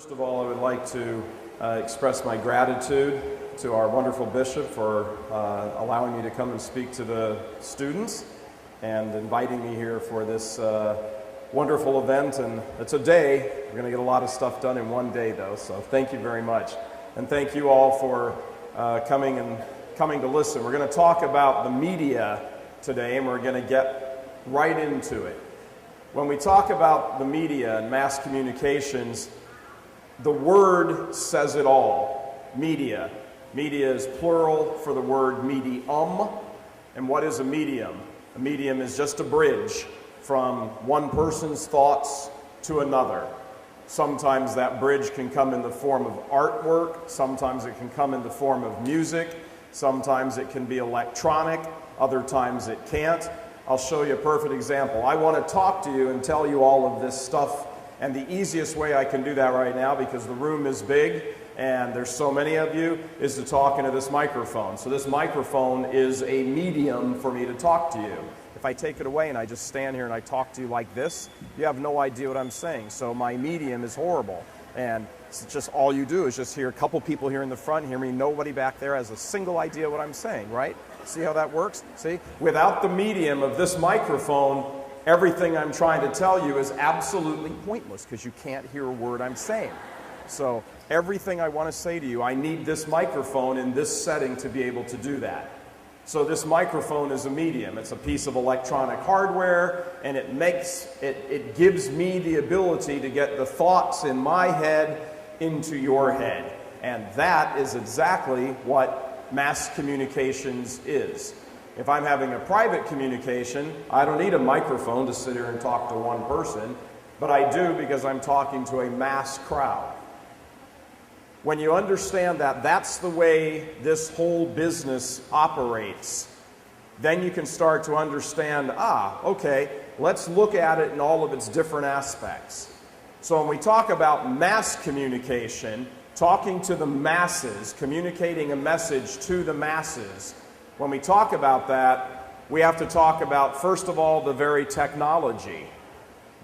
First of all, I would like to express my gratitude to our wonderful bishop for allowing me to come and speak to the students and inviting me here for this wonderful event. And it's a day. We're going to get a lot of stuff done in one day, though, so thank you very much. And thank you all for coming to listen. We're going to talk about the media today, and we're going to get right into it. When we talk about the media and mass communications, the word says it all. Media. Media is plural for the word medium. And what is a medium? A medium is just a bridge from one person's thoughts to another. Sometimes that bridge can come in the form of artwork. Sometimes it can come in the form of music. Sometimes it can be electronic. Other times it can't. I'll show you a perfect example. I want to talk to you and tell you all of this stuff, and the easiest way I can do that right now, because the room is big and there's so many of you, is to talk into this microphone. So this microphone is a medium for me to talk to you. If I take it away and I just stand here and I talk to you like this, you have no idea what I'm saying. So my medium is horrible. And it's just all you do is just hear a couple people here in the front, hear me. Nobody back there has a single idea what I'm saying, right? See how that works? See? Without the medium of this microphone, everything I'm trying to tell you is absolutely pointless because you can't hear a word I'm saying. So everything I want to say to you, I need this microphone in this setting to be able to do that. So this microphone is a medium. It's a piece of electronic hardware, and it gives me the ability to get the thoughts in my head into your head. And that is exactly what mass communications is. If I'm having a private communication, I don't need a microphone to sit here and talk to one person, but I do because I'm talking to a mass crowd. When you understand that that's the way this whole business operates, then you can start to understand, okay, let's look at it in all of its different aspects. So when we talk about mass communication, talking to the masses, communicating a message to the masses, when we talk about that, we have to talk about, first of all, the very technology.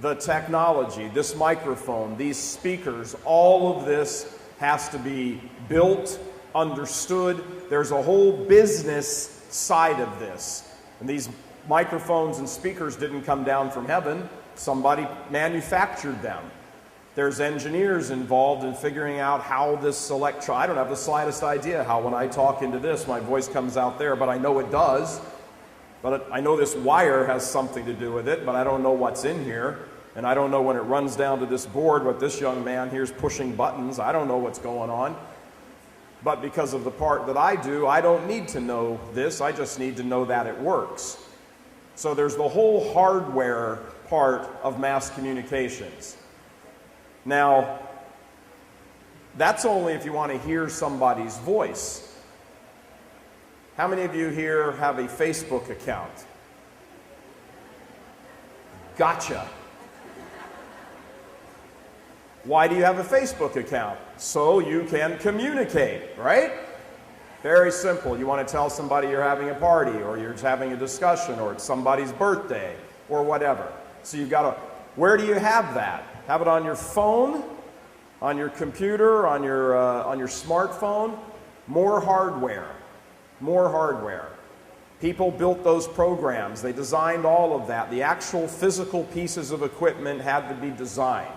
The technology, this microphone, these speakers, all of this has to be built, understood. There's a whole business side of this. And these microphones and speakers didn't come down from heaven. Somebody manufactured them. There's engineers involved in figuring out how this I don't have the slightest idea how when I talk into this, my voice comes out there, but I know it does. But I know this wire has something to do with it, but I don't know what's in here. And I don't know when it runs down to this board what this young man here is pushing buttons. I don't know what's going on. But because of the part that I do, I don't need to know this. I just need to know that it works. So there's the whole hardware part of mass communications. Now, that's only if you want to hear somebody's voice. How many of you here have a Facebook account? Gotcha. Why do you have a Facebook account? So you can communicate, right? Very simple. You want to tell somebody you're having a party, or you're having a discussion, or it's somebody's birthday, or whatever. So you've got to, where do you have that? Have it on your phone, on your computer, on your smartphone? More hardware. More hardware. People built those programs. They designed all of that. The actual physical pieces of equipment had to be designed.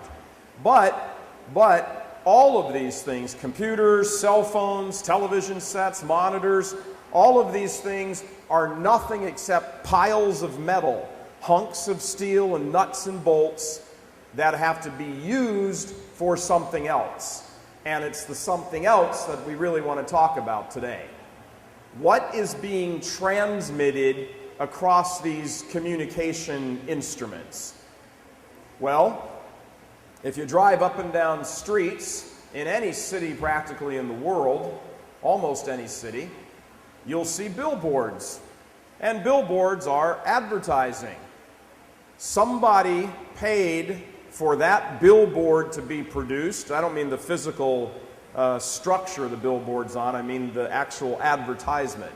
But all of these things, computers, cell phones, television sets, monitors, all of these things are nothing except piles of metal, hunks of steel and nuts and bolts that have to be used for something else. And it's the something else that we really want to talk about today. What is being transmitted across these communication instruments? Well, if you drive up and down streets in any city practically in the world, almost any city, you'll see billboards. And billboards are advertising. Somebody paid for that billboard to be produced. I don't mean the physical structure the billboard's on, I mean the actual advertisement.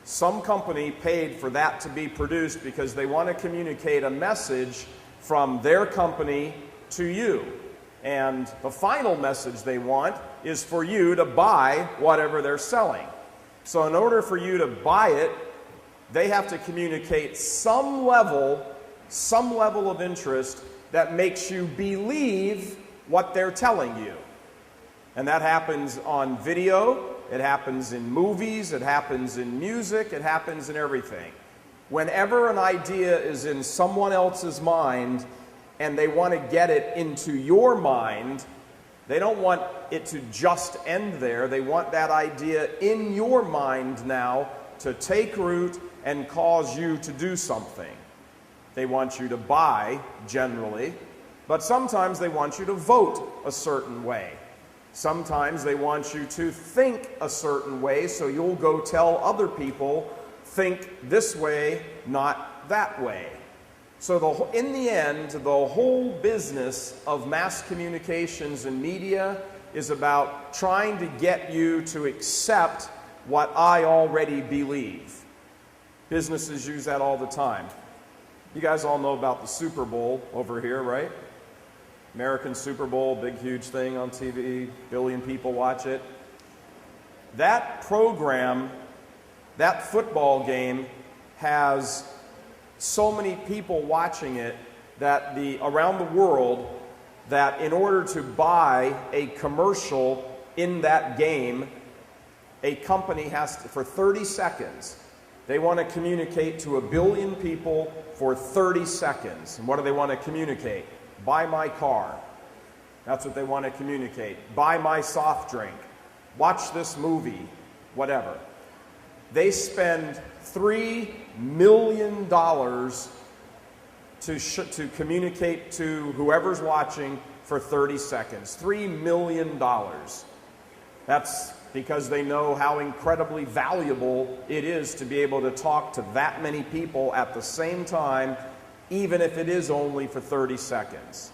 Some company paid for that to be produced because they want to communicate a message from their company to you. And the final message they want is for you to buy whatever they're selling. So in order for you to buy it, they have to communicate some level of interest that makes you believe what they're telling you. And that happens on video, it happens in movies, it happens in music, it happens in everything. Whenever an idea is in someone else's mind and they want to get it into your mind, they don't want it to just end there. They want that idea in your mind now to take root and cause you to do something. They want you to buy, generally, but sometimes they want you to vote a certain way. Sometimes they want you to think a certain way, so you'll go tell other people, think this way, not that way. So in the end, the whole business of mass communications and media is about trying to get you to accept what I already believe. Businesses use that all the time. You guys all know about the Super Bowl over here, right? American Super Bowl, big, huge thing on TV, billion people watch it. That program, that football game, has so many people watching it that around the world, that in order to buy a commercial in that game, a company has to, for 30 seconds, they want to communicate to 1 billion people for 30 seconds. And what do they want to communicate? Buy my car. That's what they want to communicate. Buy my soft drink. Watch this movie. Whatever. They spend $3 million to communicate to whoever's watching for 30 seconds. $3 million. That's because they know how incredibly valuable it is to be able to talk to that many people at the same time, even if it is only for 30 seconds.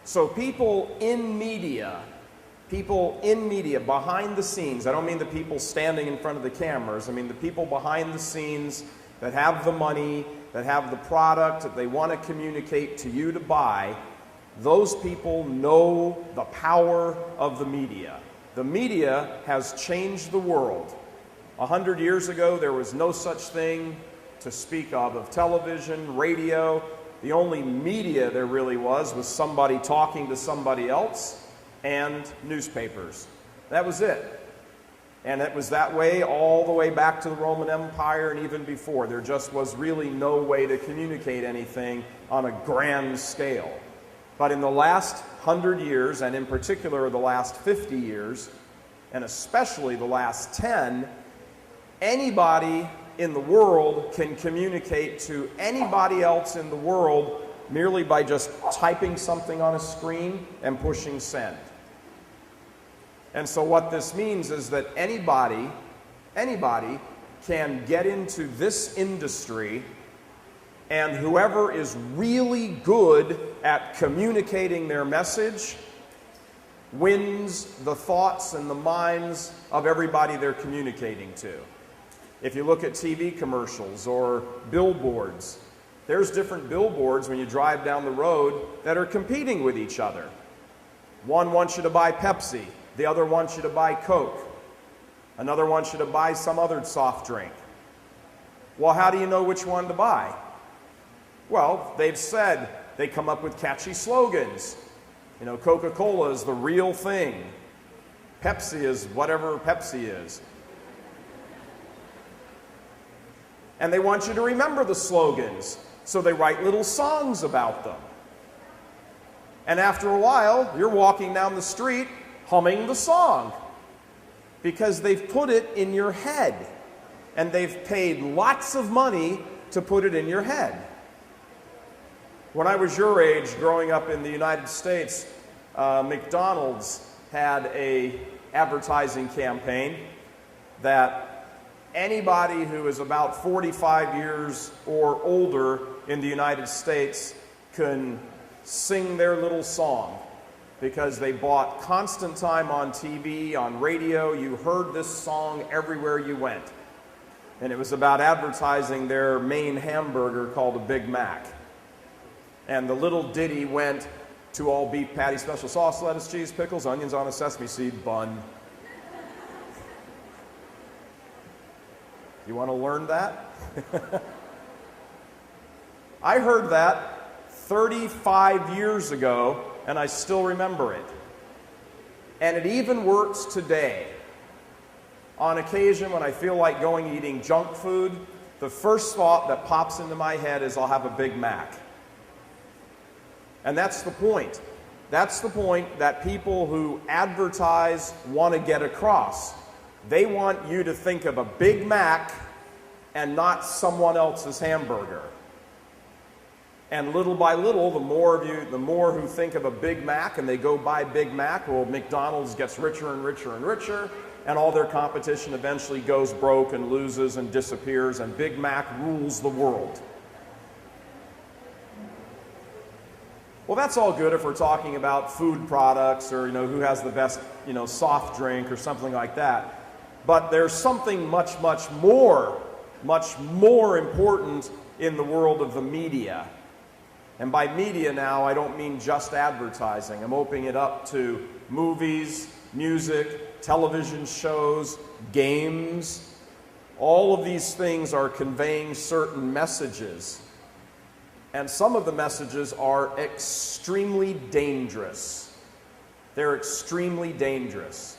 So people in media behind the scenes, I don't mean the people standing in front of the cameras, I mean the people behind the scenes that have the money, that have the product that they want to communicate to you to buy, those people know the power of the media. The media has changed the world. 100 years ago, there was no such thing to speak of television, radio. The only media there really was somebody talking to somebody else, and newspapers. That was it. And it was that way all the way back to the Roman Empire and even before. There just was really no way to communicate anything on a grand scale. But in the last 100 years, and in particular the last 50 years, and especially the last 10, anybody in the world can communicate to anybody else in the world merely by just typing something on a screen and pushing send. And so what this means is that anybody can get into this industry, and whoever is really good at communicating their message wins the thoughts and the minds of everybody they're communicating to. If you look at TV commercials or billboards, there's different billboards when you drive down the road that are competing with each other. One wants you to buy Pepsi, the other wants you to buy Coke, another wants you to buy some other soft drink. Well, how do you know which one to buy? Well, they've said they come up with catchy slogans. You know, Coca-Cola is the real thing. Pepsi is whatever Pepsi is. And they want you to remember the slogans, so they write little songs about them. And after a while, you're walking down the street humming the song because they've put it in your head, and they've paid lots of money to put it in your head. When I was your age, growing up in the United States, McDonald's had an advertising campaign that anybody who is about 45 years or older in the United States can sing their little song because they bought constant time on TV, on radio. You heard this song everywhere you went. And it was about advertising their main hamburger called a Big Mac. And the little ditty went, 2 all-beef patty, special sauce, lettuce, cheese, pickles, onions on a sesame seed bun. You want to learn that? I heard that 35 years ago, and I still remember it. And it even works today. On occasion, when I feel like going eating junk food, the first thought that pops into my head is I'll have a Big Mac. And that's the point. That's the point that people who advertise want to get across. They want you to think of a Big Mac and not someone else's hamburger. And little by little, the more who think of a Big Mac and they go buy Big Mac, well, McDonald's gets richer and richer and richer, and all their competition eventually goes broke and loses and disappears, and Big Mac rules the world. Well, that's all good if we're talking about food products or, who has the best, soft drink or something like that. But there's something much, much more important in the world of the media. And by media now, I don't mean just advertising. I'm opening it up to movies, music, television shows, games. All of these things are conveying certain messages. And some of the messages are extremely dangerous. They're extremely dangerous.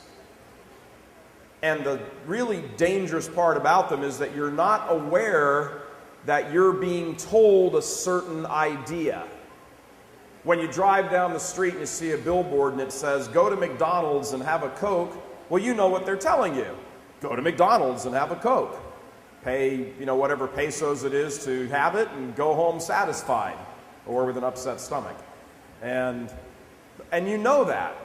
And the really dangerous part about them is that you're not aware that you're being told a certain idea. When you drive down the street and you see a billboard and it says, go to McDonald's and have a Coke, well, you know what they're telling you. Go to McDonald's and have a Coke. Pay, whatever pesos it is to have it and go home satisfied or with an upset stomach. And you know that.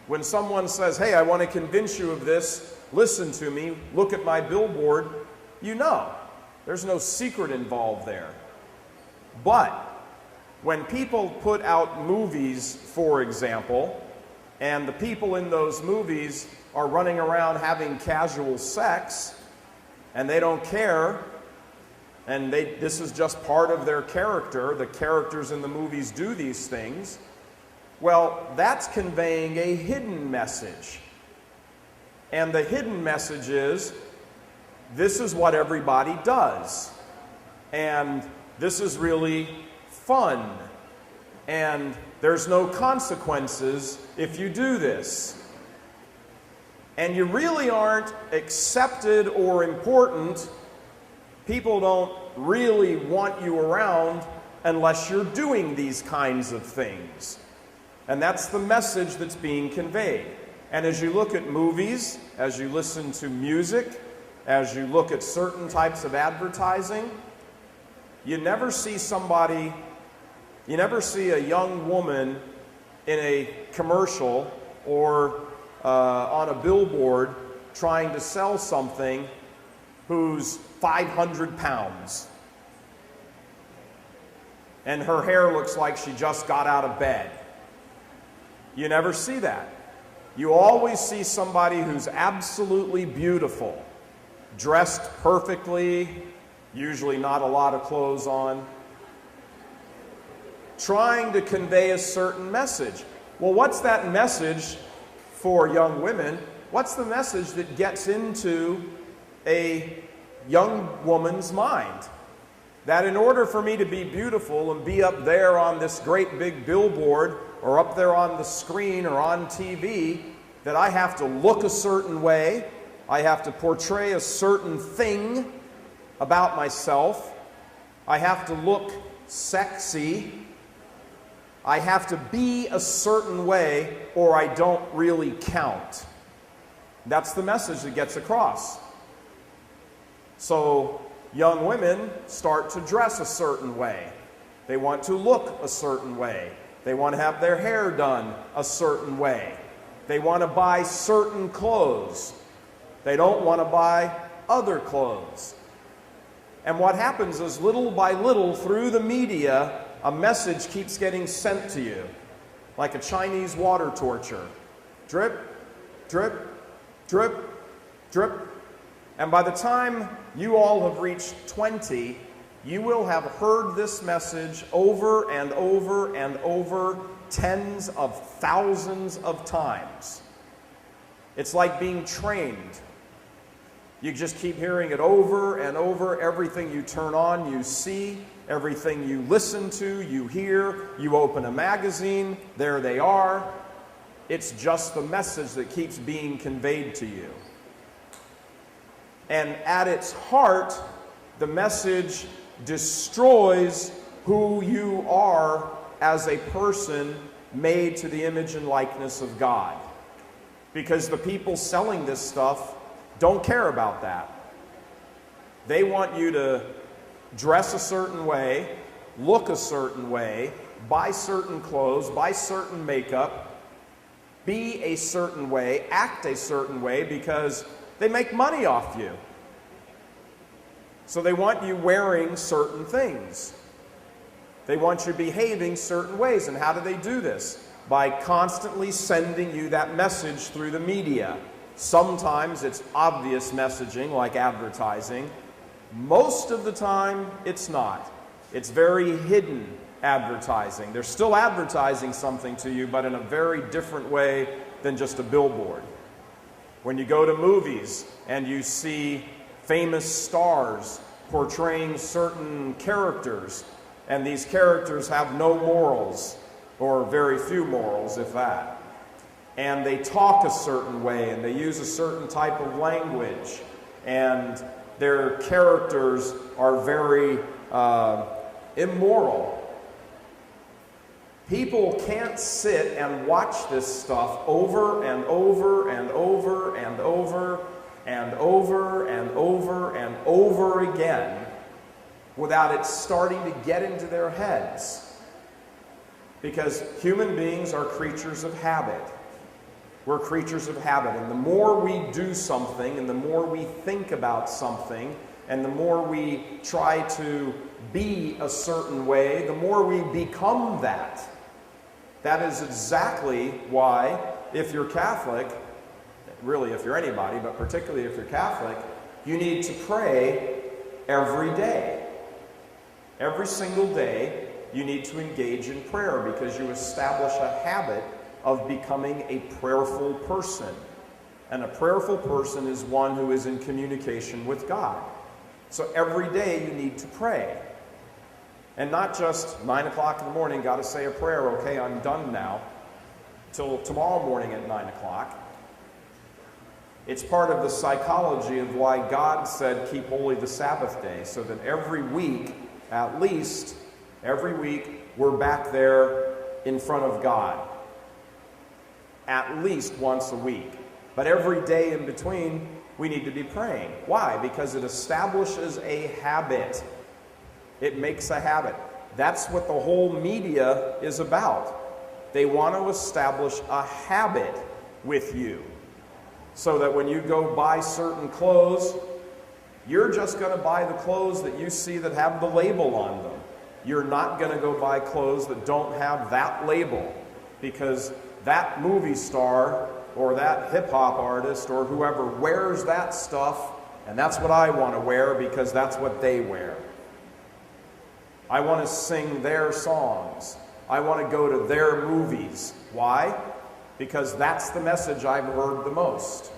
When someone says, hey, I want to convince you of this, listen to me, look at my billboard, you know. There's no secret involved there. But when people put out movies, for example, and the people in those movies are running around having casual sex, and they don't care, and this is just part of their character, the characters in the movies do these things, well, that's conveying a hidden message. And the hidden message is, this is what everybody does. And this is really fun. And there's no consequences if you do this. And you really aren't accepted or important. People don't really want you around unless you're doing these kinds of things. And that's the message that's being conveyed. And as you look at movies, as you listen to music, as you look at certain types of advertising, you never see a young woman in a commercial or on a billboard trying to sell something who's 500 pounds. And her hair looks like she just got out of bed. You never see that. You always see somebody who's absolutely beautiful, dressed perfectly, usually not a lot of clothes on, trying to convey a certain message. Well, what's that message for young women? What's the message that gets into a young woman's mind? That in order for me to be beautiful and be up there on this great big billboard or up there on the screen or on TV, that I have to look a certain way, I have to portray a certain thing about myself, I have to look sexy, I have to be a certain way or I don't really count. That's the message that gets across. So young women start to dress a certain way. They want to look a certain way. They want to have their hair done a certain way. They want to buy certain clothes. They don't want to buy other clothes. And what happens is little by little through the media, a message keeps getting sent to you, like a Chinese water torture. Drip, drip, drip, drip. And by the time you all have reached 20, you will have heard this message over and over and over tens of thousands of times. It's like being trained. You just keep hearing it over and over. Everything you turn on, you see. Everything you listen to, you hear. You open a magazine, there they are. It's just the message that keeps being conveyed to you. And at its heart, the message destroys who you are as a person made to the image and likeness of God. Because the people selling this stuff don't care about that. They want you to dress a certain way, look a certain way, buy certain clothes, buy certain makeup, be a certain way, act a certain way, because they make money off you. So they want you wearing certain things. They want you behaving certain ways. And how do they do this? By constantly sending you that message through the media. Sometimes it's obvious messaging like advertising. Most of the time it's not. It's very hidden advertising. They're still advertising something to you, but in a very different way than just a billboard. When you go to movies and you see famous stars portraying certain characters, and these characters have no morals, or very few morals, if that. And they talk a certain way, and they use a certain type of language, and their characters are very immoral. People can't sit and watch this stuff over and over and over and over and over and over and over again without it starting to get into their heads. Because human beings are creatures of habit. We're creatures of habit. And the more we do something, and the more we think about something, and the more we try to be a certain way, the more we become that. That is exactly why, if you're Catholic, really if you're anybody, but particularly if you're Catholic, you need to pray every day. Every single day, you need to engage in prayer because you establish a habit of becoming a prayerful person. And a prayerful person is one who is in communication with God. So every day you need to pray. And not just 9 o'clock in the morning, got to say a prayer, okay, I'm done now, till tomorrow morning at 9 o'clock. It's part of the psychology of why God said keep holy the Sabbath day, so that every week, at least, every week, we're back there in front of God. At least once a week. But every day in between, we need to be praying. Why? Because it establishes a habit. It makes a habit. That's what the whole media is about. They want to establish a habit with you. So that when you go buy certain clothes, you're just going to buy the clothes that you see that have the label on them. You're not going to go buy clothes that don't have that label. Because that movie star or that hip-hop artist or whoever wears that stuff, and that's what I want to wear because that's what they wear. I want to sing their songs. I want to go to their movies. Why? Because that's the message I've heard the most.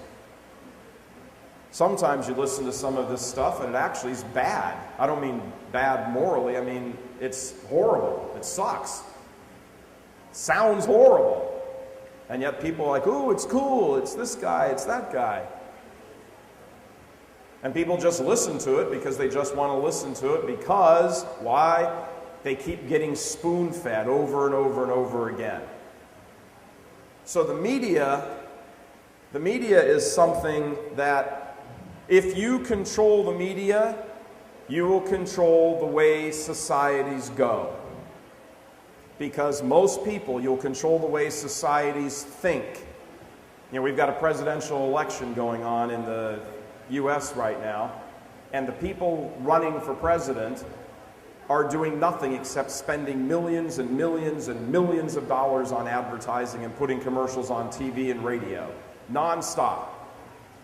Sometimes you listen to some of this stuff and it actually is bad. I don't mean bad morally. I mean, it's horrible. It sucks. Sounds horrible. And yet people are like, ooh, it's cool. It's this guy. It's that guy. And people just listen to it because they just want to listen to it because, why? They keep getting spoon-fed over and over and over again. So the media is something that if you control the media, you will control the way societies go. Because most people, you'll control the way societies think. You know, we've got a presidential election going on in the U.S. right now, and the people running for president are doing nothing except spending millions and millions and millions of dollars on advertising and putting commercials on TV and radio, nonstop.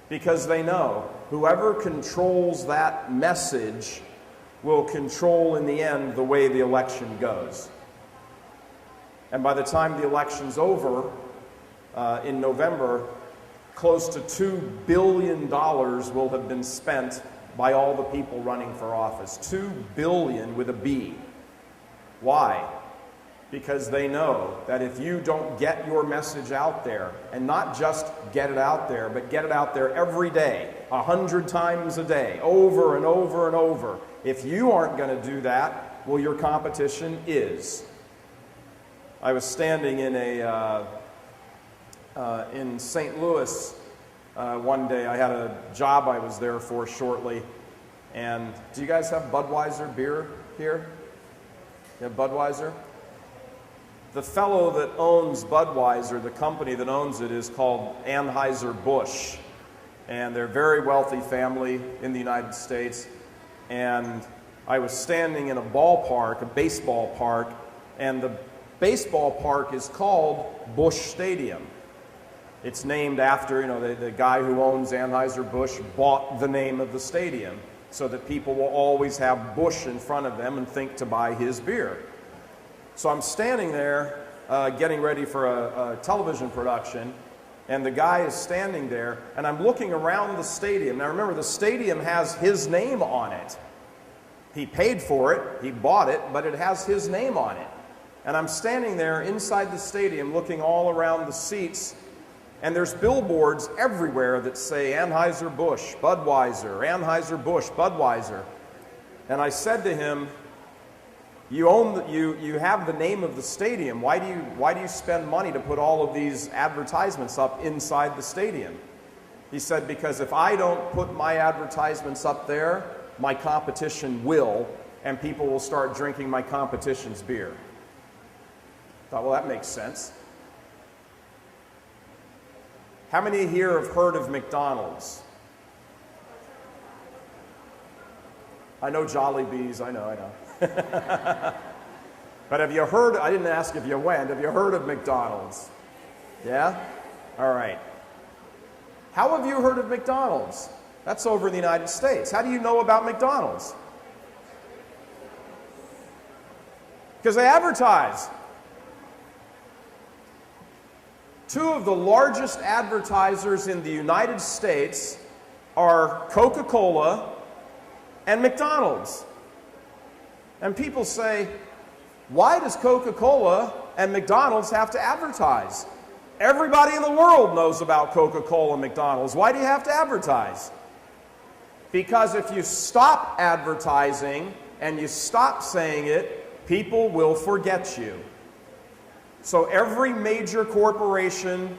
Because they know whoever controls that message will control in the end the way the election goes. And by the time the election's over in November, close to $2 billion will have been spent by all the people running for office. $2 billion with a B. Why? Because they know that if you don't get your message out there, and not just get it out there, but get it out there every day, 100 times a day, over and over and over, if you aren't going to do that, well, your competition is. I was standing in in St. Louis one day. I had a job I was there for shortly. And do you guys have Budweiser beer here? You have Budweiser? The fellow that owns Budweiser, the company that owns it, is called Anheuser-Busch. And they're a very wealthy family in the United States. And I was standing in a ballpark, a baseball park, and the baseball park is called Busch Stadium. It's named after, the guy who owns Anheuser-Busch bought the name of the stadium so that people will always have Busch in front of them and think to buy his beer. So I'm standing there getting ready for a television production, and the guy is standing there, and I'm looking around the stadium. Now remember, the stadium has his name on it. He paid for it, he bought it, but it has his name on it. And I'm standing there inside the stadium looking all around the seats, and there's billboards everywhere that say Anheuser-Busch, Budweiser, Anheuser-Busch, Budweiser. And I said to him, you have the name of the stadium. Why do you spend money to put all of these advertisements up inside the stadium? He said, because if I don't put my advertisements up there, my competition will, and people will start drinking my competition's beer. I thought, well, that makes sense. How many here have heard of McDonald's? I know Jollibees, I know. But have you heard, I didn't ask if you went, have you heard of McDonald's? Yeah? All right. How have you heard of McDonald's? That's over in the United States. How do you know about McDonald's? Because they advertise. Two of the largest advertisers in the United States are Coca-Cola and McDonald's. And people say, why does Coca-Cola and McDonald's have to advertise? Everybody in the world knows about Coca-Cola and McDonald's. Why do you have to advertise? Because if you stop advertising and you stop saying it, people will forget you. So every major corporation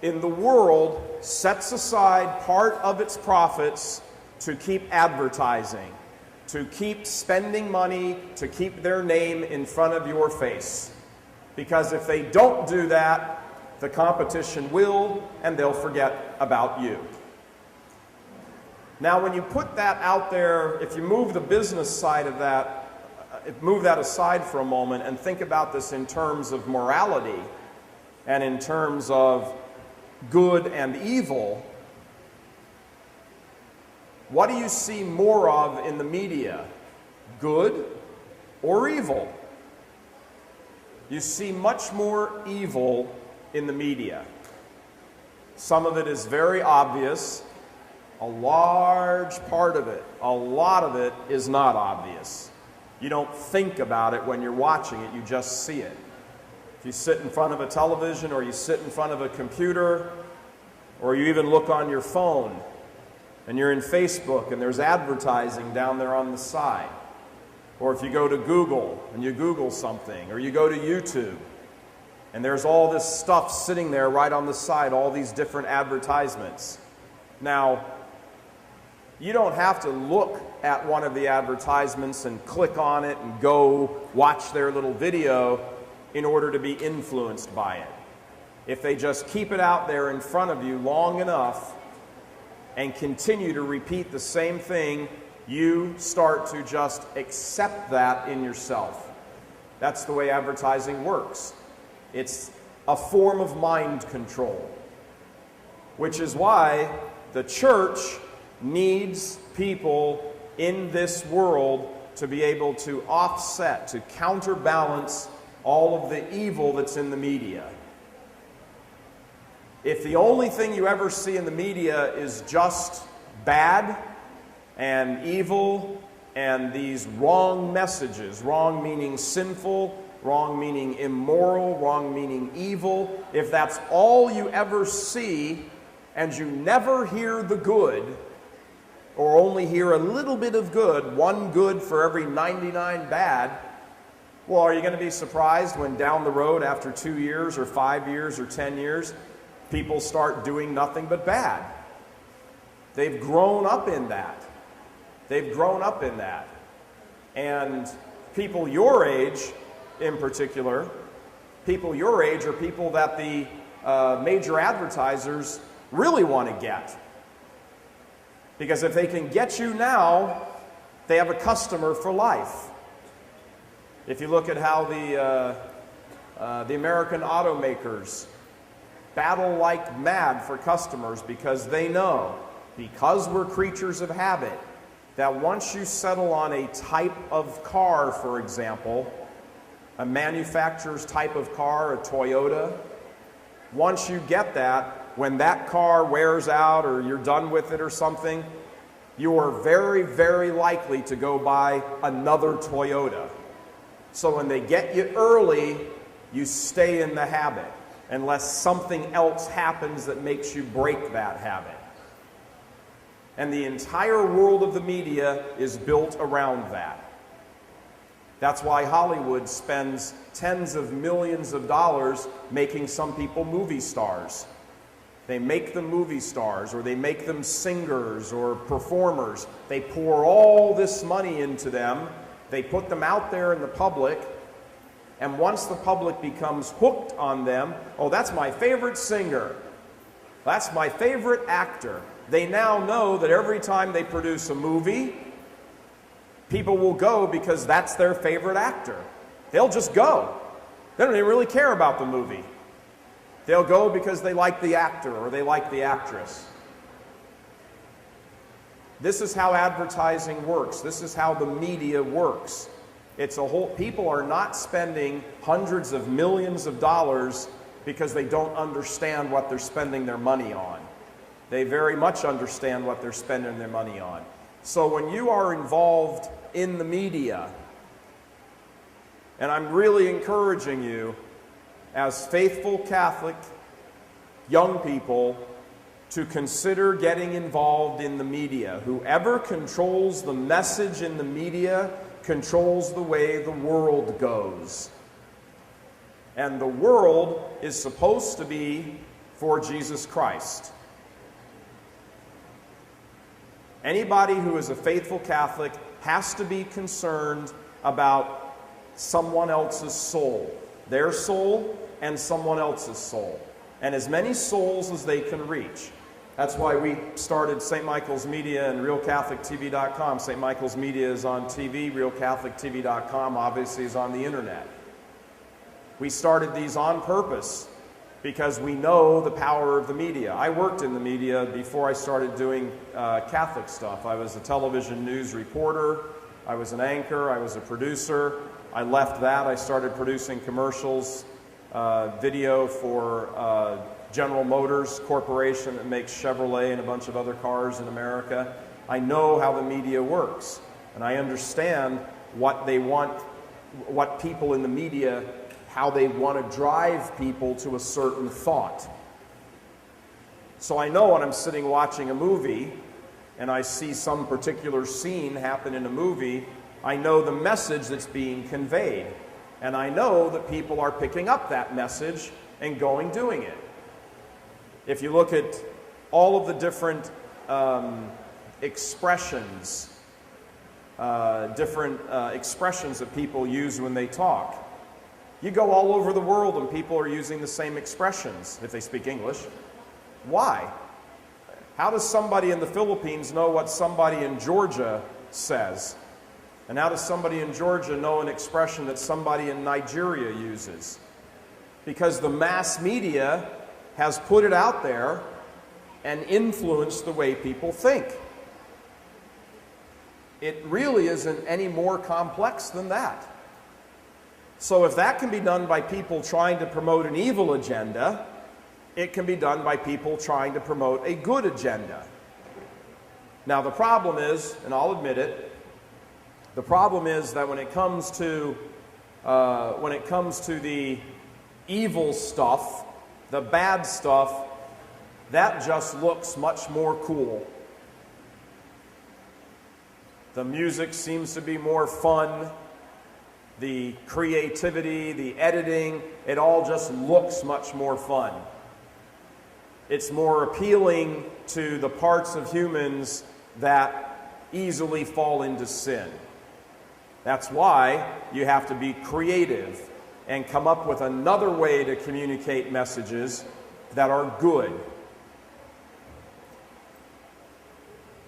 in the world sets aside part of its profits to keep advertising, to keep spending money, to keep their name in front of your face. Because if they don't do that, the competition will, and they'll forget about you. Now, when you put that out there, if you move the business side of that, move that aside for a moment and think about this in terms of morality and in terms of good and evil, what do you see more of in the media? Good or evil? You see much more evil in the media. Some of it is very obvious. A large part of it, a lot of it is not obvious. You don't think about it when you're watching it, you just see it. If you sit in front of a television or you sit in front of a computer or you even look on your phone and you're in Facebook and there's advertising down there on the side, or if you go to Google and you Google something, or you go to YouTube and there's all this stuff sitting there right on the side, all these different advertisements. Now, you don't have to look at one of the advertisements and click on it and go watch their little video in order to be influenced by it. If they just keep it out there in front of you long enough and continue to repeat the same thing, you start to just accept that in yourself. That's the way advertising works. It's a form of mind control, which is why the church needs people in this world to be able to offset, to counterbalance all of the evil that's in the media. If the only thing you ever see in the media is just bad and evil and these wrong messages, wrong meaning sinful, wrong meaning immoral, wrong meaning evil, if that's all you ever see and you never hear the good, or only hear a little bit of good, one good for every 99 bad, well, are you going to be surprised when down the road after 2 years or 5 years or 10 years, people start doing nothing but bad? They've grown up in that. They've grown up in that. And people your age, in particular, people your age are people that the major advertisers really want to get. Because if they can get you now, they have a customer for life. If you look at how the American automakers battle like mad for customers, because they know, because we're creatures of habit, that once you settle on a type of car, for example, a manufacturer's type of car, a Toyota, once you get that, when that car wears out or you're done with it or something, you are very, very likely to go buy another Toyota. So when they get you early, you stay in the habit, unless something else happens that makes you break that habit. And the entire world of the media is built around that. That's why Hollywood spends tens of millions of dollars making some people movie stars. They make them movie stars, or they make them singers or performers. They pour all this money into them. They put them out there in the public. And once the public becomes hooked on them, oh, that's my favorite singer. That's my favorite actor. They now know that every time they produce a movie, people will go because that's their favorite actor. They'll just go. They don't even really care about the movie. They'll go because they like the actor or they like the actress. This is how advertising works. This is how the media works. It's a whole, people are not spending hundreds of millions of dollars because they don't understand what they're spending their money on. They very much understand what they're spending their money on. So when you are involved in the media, and I'm really encouraging you as faithful Catholic young people to consider getting involved in the media. Whoever controls the message in the media controls the way the world goes. And the world is supposed to be for Jesus Christ. Anybody who is a faithful Catholic has to be concerned about someone else's soul, their soul and someone else's soul, and as many souls as they can reach. That's why we started St. Michael's Media and RealCatholicTV.com. St. Michael's Media is on TV, RealCatholicTV.com obviously is on the internet. We started these on purpose because we know the power of the media. I worked in the media before I started doing Catholic stuff. I was a television news reporter, I was an anchor, I was a producer. I left that, I started producing commercials, video for General Motors Corporation that makes Chevrolet and a bunch of other cars in America. I know how the media works, and I understand what they want, what people in the media, how they want to drive people to a certain thought. So I know when I'm sitting watching a movie and I see some particular scene happen in a movie, I know the message that's being conveyed. And I know that people are picking up that message and going doing it. If you look at all of the different expressions that people use when they talk, you go all over the world and people are using the same expressions if they speak English. Why? How does somebody in the Philippines know what somebody in Georgia says? And how does somebody in Georgia know an expression that somebody in Nigeria uses? Because the mass media has put it out there and influenced the way people think. it really isn't any more complex than that. So if that can be done by people trying to promote an evil agenda, it can be done by people trying to promote a good agenda. Now the problem is, and I'll admit it, the problem is that when it comes to the evil stuff, the bad stuff, that just looks much more cool. The music seems to be more fun. The creativity, the editing, it all just looks much more fun. It's more appealing to the parts of humans that easily fall into sin. That's why you have to be creative and come up with another way to communicate messages that are good.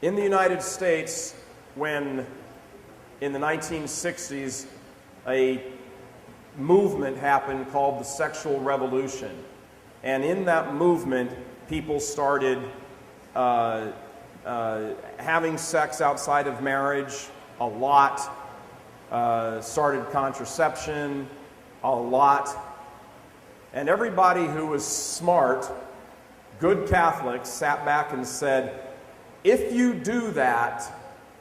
In the United States, when in the 1960s a movement happened called the sexual revolution, and in that movement people started having sex outside of marriage a lot, started contraception a lot, and everybody who was smart, good Catholics, sat back and said, if you do that,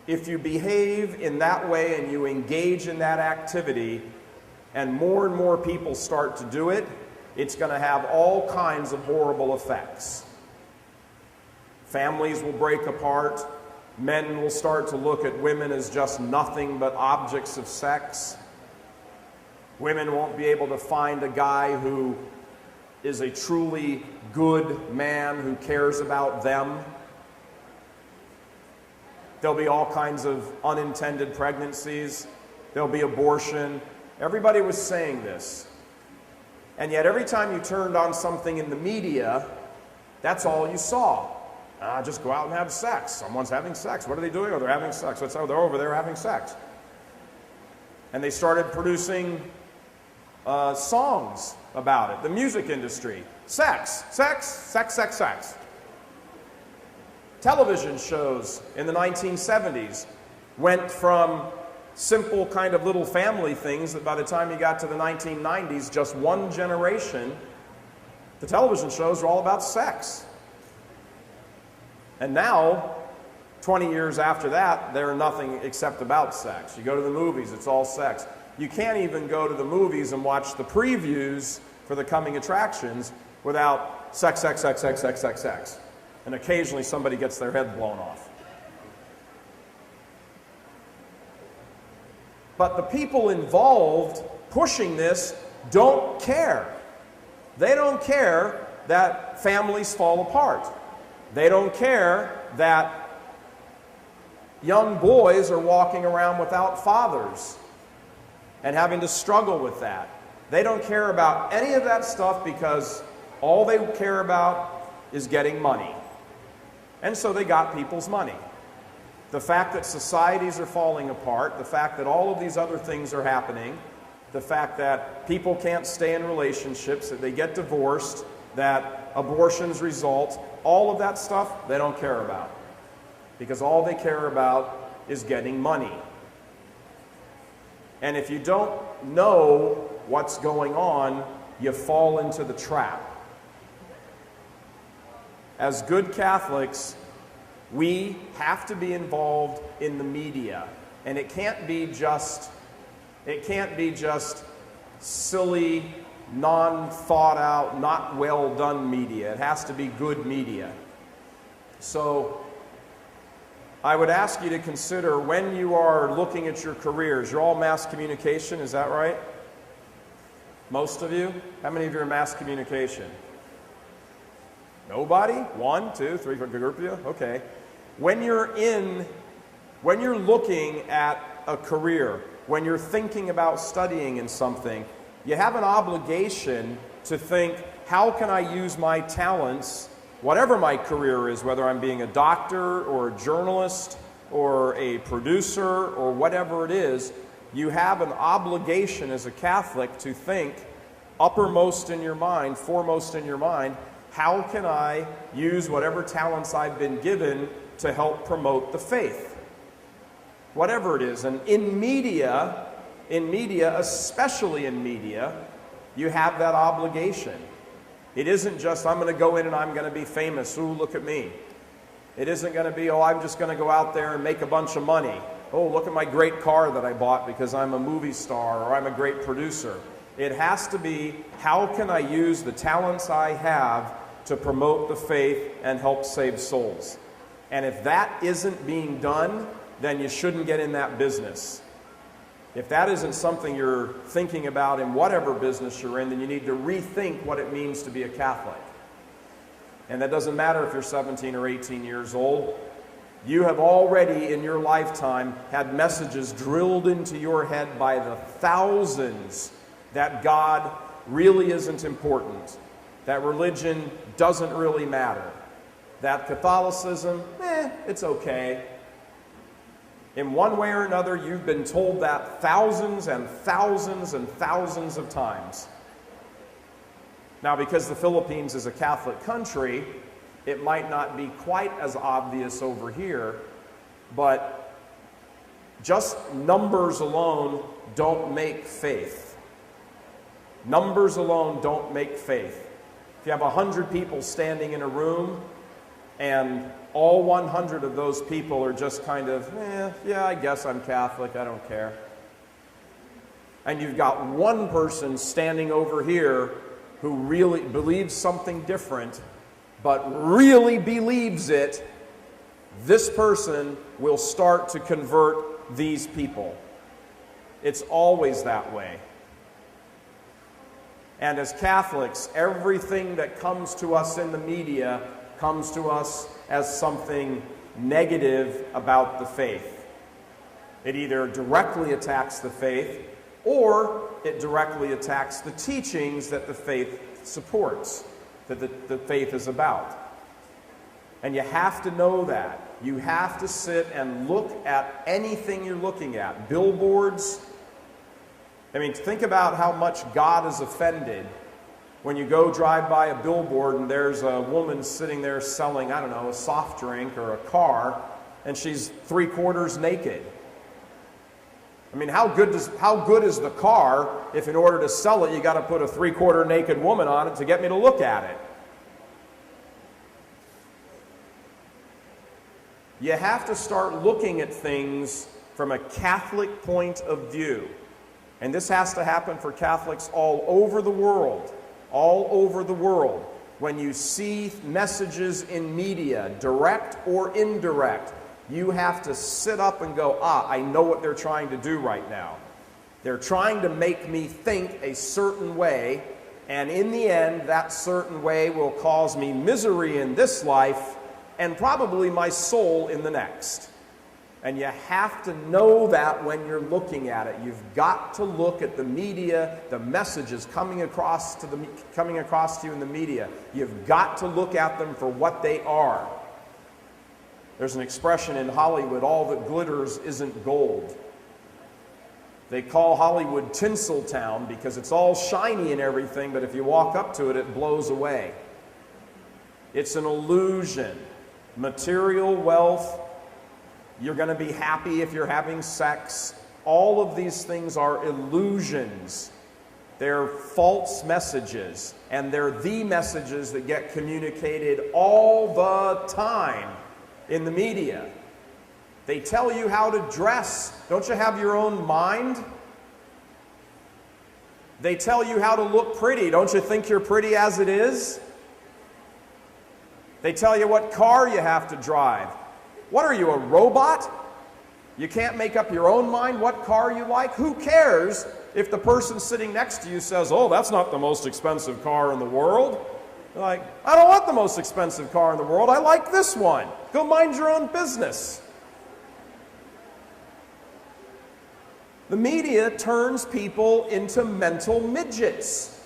if you behave in that way and you engage in that activity, and more people start to do it, it's going to have all kinds of horrible effects. Families will break apart. Men will start to look at women as just nothing but objects of sex. Women won't be able to find a guy who is a truly good man who cares about them. There'll be all kinds of unintended pregnancies. There'll be abortion. Everybody was saying this. And yet every time you turned on something in the media, that's all you saw. Just go out and have sex. Someone's having sex. What are they doing? Oh, they're having sex. Oh, they're over there having sex. And they started producing songs about it. The music industry. Sex, sex, sex, sex, sex. Television shows in the 1970s went from simple kind of little family things that by the time you got to the 1990s, just one generation, the television shows were all about sex. And now, 20 years after that, they're nothing except about sex. You go to the movies, it's all sex. You can't even go to the movies and watch the previews for the coming attractions without sex, sex, sex, sex, sex, sex, sex. And occasionally somebody gets their head blown off. But the people involved pushing this don't care. They don't care that families fall apart. They don't care that young boys are walking around without fathers and having to struggle with that. They don't care about any of that stuff because all they care about is getting money. And so they got people's money. The fact that societies are falling apart, the fact that all of these other things are happening, the fact that people can't stay in relationships, that they get divorced, that abortions result, all of that stuff they don't care about. Because all they care about is getting money. And if you don't know what's going on, you fall into the trap. As good Catholics, we have to be involved in the media. And it can't be just silly, non-thought out, not well done media. It has to be good media. So I would ask you to consider when you are looking at your careers, you're all mass communication, is that right? Most of you? How many of you are mass communication? Nobody? 1, 2, 3, for a group of you? Okay. When you're looking at a career, when you're thinking about studying in something, you have an obligation to think, how can I use my talents, whatever my career is, whether I'm being a doctor or a journalist or a producer or whatever it is, you have an obligation as a Catholic to think uppermost in your mind, foremost in your mind, how can I use whatever talents I've been given to help promote the faith? whatever it is. And in media, especially in media, you have that obligation. It isn't just, I'm going to go in and I'm going to be famous. Ooh, look at me. It isn't going to be, oh, I'm just going to go out there and make a bunch of money. Oh, look at my great car that I bought because I'm a movie star or I'm a great producer. It has to be, how can I use the talents I have to promote the faith and help save souls? And if that isn't being done, then you shouldn't get in that business. If that isn't something you're thinking about in whatever business you're in, then you need to rethink what it means to be a Catholic. And that doesn't matter if you're 17 or 18 years old. You have already in your lifetime had messages drilled into your head by the thousands that God really isn't important, that religion doesn't really matter, that Catholicism, it's okay. In one way or another, you've been told that thousands and thousands and thousands of times. Now, because the Philippines is a Catholic country, it might not be quite as obvious over here, but just numbers alone don't make faith. Numbers alone don't make faith. If you have 100 people standing in a room and all 100 of those people are just kind of, yeah, I guess I'm Catholic, I don't care. And you've got one person standing over here who really believes something different, but really believes it, this person will start to convert these people. It's always that way. And as Catholics, everything that comes to us in the media comes to us as something negative about the faith. It either directly attacks the faith or it directly attacks the teachings that the faith supports, that the faith is about. And you have to know that. You have to sit and look at anything you're looking at. Billboards. I mean, think about how much God is offended when you go drive by a billboard and there's a woman sitting there selling, I don't know, a soft drink or a car, and she's 3/4 naked. I mean, how good is the car if in order to sell it you got to put a 3/4 naked woman on it to get me to look at it? You have to start looking at things from a Catholic point of view. And this has to happen for Catholics all over the world. All over the world. When you see messages in media, direct or indirect, you have to sit up and go, I know what they're trying to do right now. They're trying to make me think a certain way, and in the end, that certain way will cause me misery in this life and probably my soul in the next. And you have to know that when you're looking at it. You've got to look at the media, the messages coming across to you in the media. You've got to look at them for what they are. There's an expression in Hollywood, all that glitters isn't gold. They call Hollywood Tinseltown because it's all shiny and everything, but if you walk up to it, it blows away. It's an illusion. Material wealth, you're going to be happy if you're having sex. All of these things are illusions. They're false messages, and they're the messages that get communicated all the time in the media. They tell you how to dress. Don't you have your own mind? They tell you how to look pretty. Don't you think you're pretty as it is? They tell you what car you have to drive. What are you, a robot? You can't make up your own mind what car you like? Who cares if the person sitting next to you says, oh, that's not the most expensive car in the world? You're like, I don't want the most expensive car in the world. I like this one. Go mind your own business. The media turns people into mental midgets.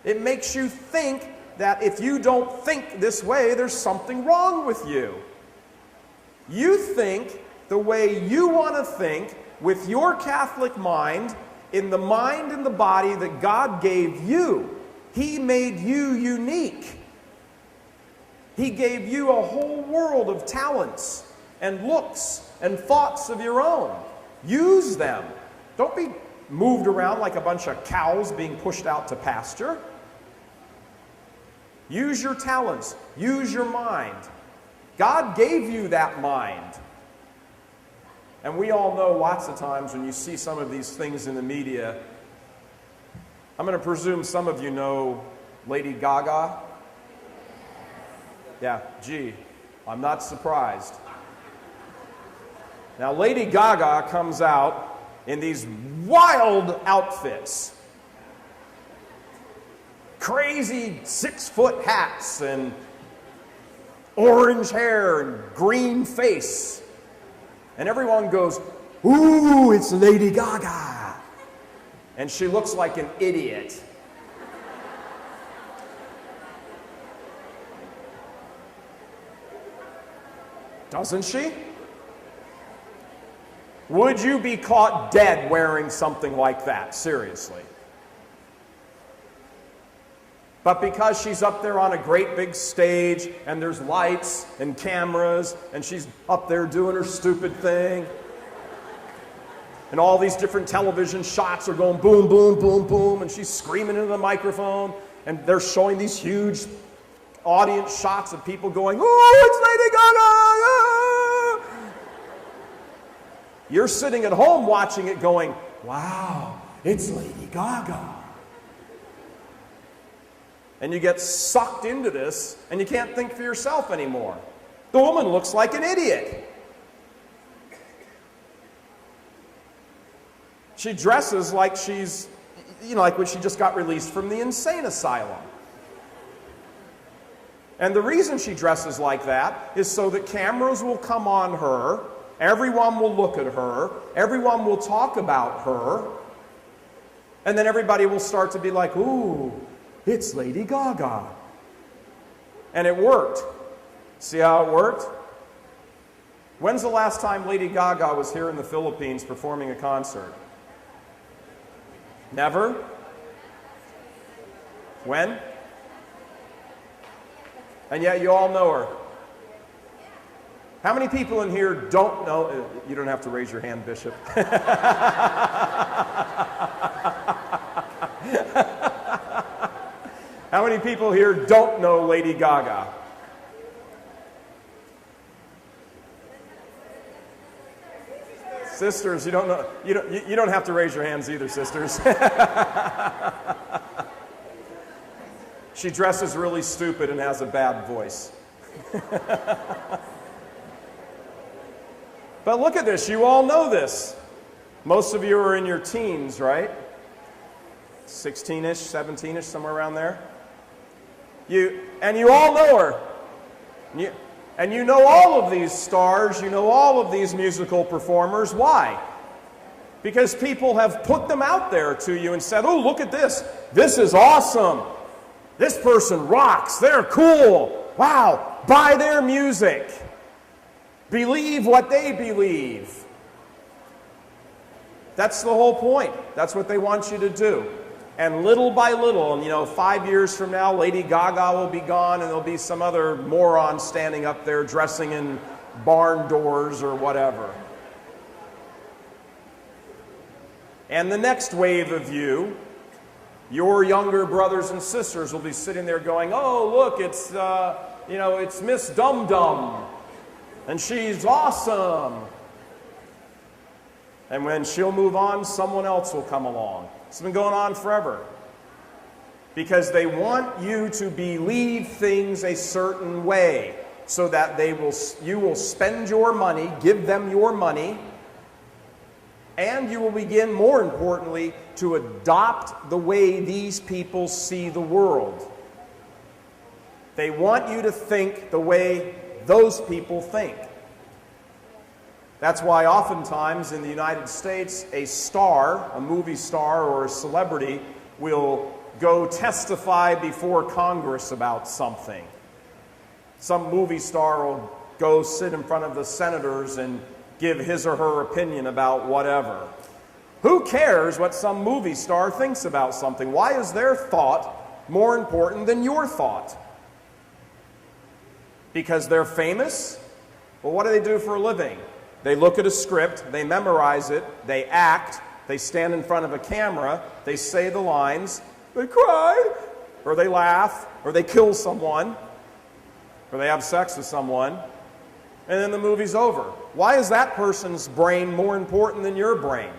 It makes you think that if you don't think this way, there's something wrong with you. You think the way you want to think with your Catholic mind, in the mind and the body that God gave you. He made you unique. He gave you a whole world of talents and looks and thoughts of your own. Use them. Don't be moved around like a bunch of cows being pushed out to pasture. Use your talents. Use your mind. God gave you that mind. And we all know lots of times when you see some of these things in the media, I'm going to presume some of you know Lady Gaga. Yeah, gee, I'm not surprised. Now, Lady Gaga comes out in these wild outfits. Crazy 6-foot hats and orange hair and green face. And everyone goes, "Ooh, it's Lady Gaga." And she looks like an idiot. Doesn't she? Would you be caught dead wearing something like that? Seriously. But because she's up there on a great big stage, and there's lights and cameras, and she's up there doing her stupid thing, and all these different television shots are going boom, boom, boom, boom, and she's screaming into the microphone, and they're showing these huge audience shots of people going, "Oh, it's Lady Gaga!" You're sitting at home watching it going, "Wow, it's Lady Gaga." And you get sucked into this, and you can't think for yourself anymore. The woman looks like an idiot. She dresses like she's, like when she just got released from the insane asylum. And the reason she dresses like that is so that cameras will come on her, everyone will look at her, everyone will talk about her, and then everybody will start to be like, "Ooh, it's Lady Gaga." And it worked. See how it worked? When's the last time Lady Gaga was here in the Philippines performing a concert? Never? When? And yet you all know her. How many people in here don't know? You don't have to raise your hand, Bishop. How many people here don't know Lady Gaga? Sisters, you don't know. You don't have to raise your hands either, sisters. She dresses really stupid and has a bad voice. But look at this. You all know this. Most of you are in your teens, right? 16-ish, 17-ish, somewhere around there. You all know her. And you know all of these stars, you know all of these musical performers. Why? Because people have put them out there to you and said, "Oh, look at this. This is awesome. This person rocks. They're cool. Wow, buy their music. Believe what they believe." That's the whole point. That's what they want you to do. And little by little, and 5 years from now, Lady Gaga will be gone, and there'll be some other moron standing up there dressing in barn doors or whatever. And the next wave of you, your younger brothers and sisters, will be sitting there going, "Oh, look, it's Miss Dum Dum, and she's awesome." And when she'll move on, someone else will come along. It's been going on forever. Because they want you to believe things a certain way so that you will spend your money, give them your money, and you will begin, more importantly, to adopt the way these people see the world. They want you to think the way those people think. That's why oftentimes in the United States, a star, a movie star or a celebrity, will go testify before Congress about something. Some movie star will go sit in front of the senators and give his or her opinion about whatever. Who cares what some movie star thinks about something? Why is their thought more important than your thought? Because they're famous? Well, what do they do for a living? They look at a script, they memorize it, they act, they stand in front of a camera, they say the lines, they cry, or they laugh, or they kill someone, or they have sex with someone, and then the movie's over. Why is that person's brain more important than your brain?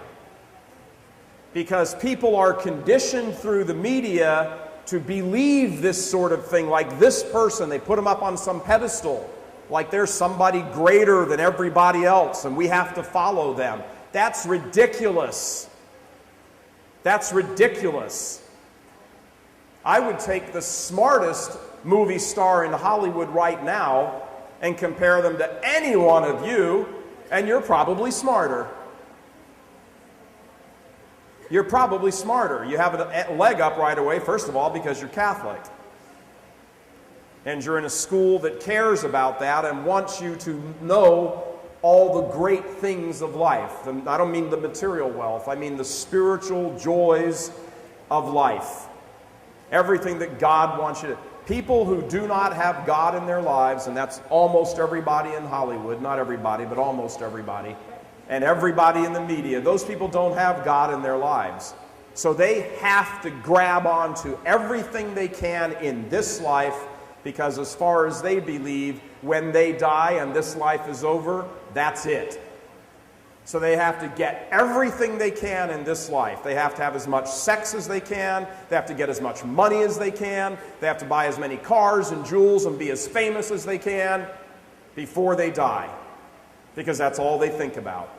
Because people are conditioned through the media to believe this sort of thing, like this person, they put them up on some pedestal, like there's somebody greater than everybody else and we have to follow them. That's ridiculous. That's ridiculous. I would take the smartest movie star in Hollywood right now and compare them to any one of you, and you're probably smarter. You're probably smarter. You have a leg up right away, first of all, because you're Catholic. And you're in a school that cares about that and wants you to know all the great things of life. And I don't mean the material wealth, I mean the spiritual joys of life. Everything that God wants you to. People who do not have God in their lives, and that's almost everybody in Hollywood, not everybody, but almost everybody, and everybody in the media, those people don't have God in their lives. So they have to grab onto everything they can in this life, because as far as they believe, when they die and this life is over, that's it. So they have to get everything they can in this life. They have to have as much sex as they can. They have to get as much money as they can. They have to buy as many cars and jewels and be as famous as they can before they die, because that's all they think about.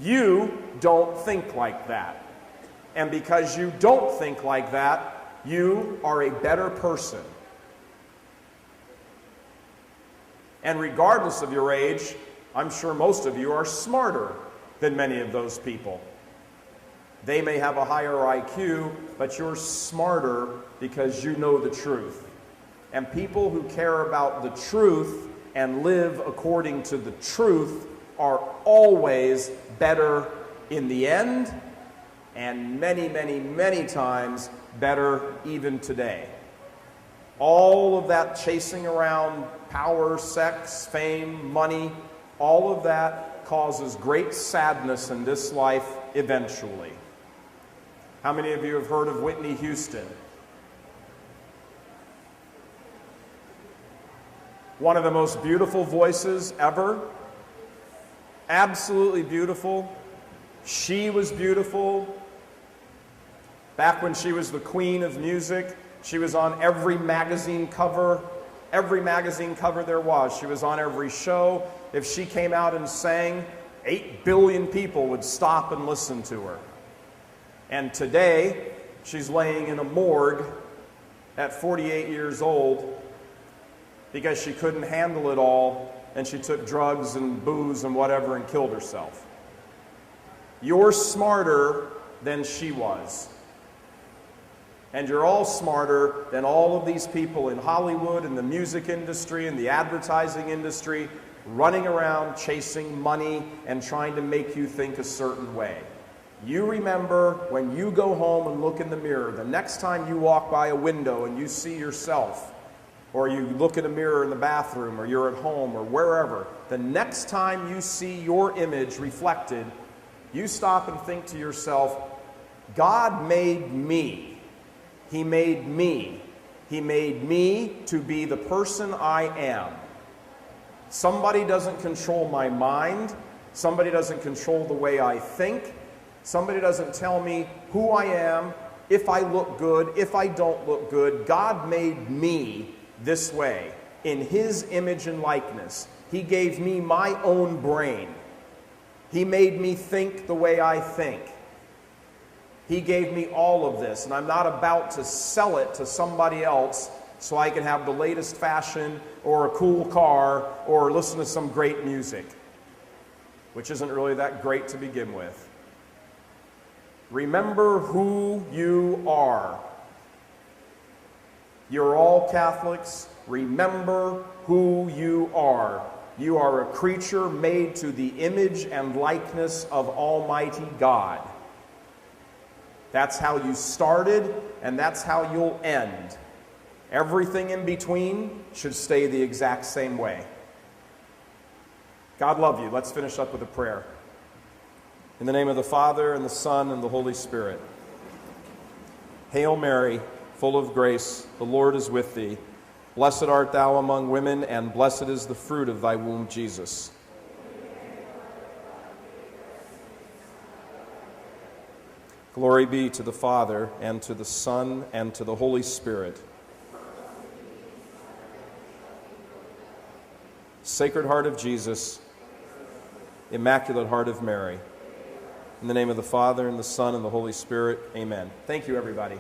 You don't think like that. And because you don't think like that, you are a better person. And regardless of your age, I'm sure most of you are smarter than many of those people. They may have a higher IQ, but you're smarter because you know the truth. And people who care about the truth and live according to the truth are always better in the end, and many, many, many times better even today. All of that chasing around power, sex, fame, money, all of that causes great sadness in this life eventually. How many of you have heard of Whitney Houston? One of the most beautiful voices ever. Absolutely beautiful. She was beautiful. Back when she was the queen of music, she was on every magazine cover. Every magazine cover there was. She was on every show. If she came out and sang, 8 billion people would stop and listen to her. And today, she's laying in a morgue at 48 years old because she couldn't handle it all, and she took drugs and booze and whatever and killed herself. You're smarter than she was. And you're all smarter than all of these people in Hollywood, in the music industry, in the advertising industry, running around chasing money and trying to make you think a certain way. You remember when you go home and look in the mirror, the next time you walk by a window and you see yourself, or you look in a mirror in the bathroom, or you're at home, or wherever, the next time you see your image reflected, you stop and think to yourself, God made me. He made me. He made me to be the person I am. Somebody doesn't control my mind. Somebody doesn't control the way I think. Somebody doesn't tell me who I am, if I look good, if I don't look good. God made me this way, in His image and likeness. He gave me my own brain. He made me think the way I think. He gave me all of this, and I'm not about to sell it to somebody else so I can have the latest fashion or a cool car or listen to some great music, which isn't really that great to begin with. Remember who you are. You're all Catholics. Remember who you are. You are a creature made to the image and likeness of Almighty God. That's how you started, and that's how you'll end. Everything in between should stay the exact same way. God love you. Let's finish up with a prayer. In the name of the Father, and the Son, and the Holy Spirit. Hail Mary, full of grace, the Lord is with thee. Blessed art thou among women, and blessed is the fruit of thy womb, Jesus. Glory be to the Father, and to the Son, and to the Holy Spirit. Sacred Heart of Jesus, Immaculate Heart of Mary. In the name of the Father, and the Son, and the Holy Spirit, amen. Thank you, everybody.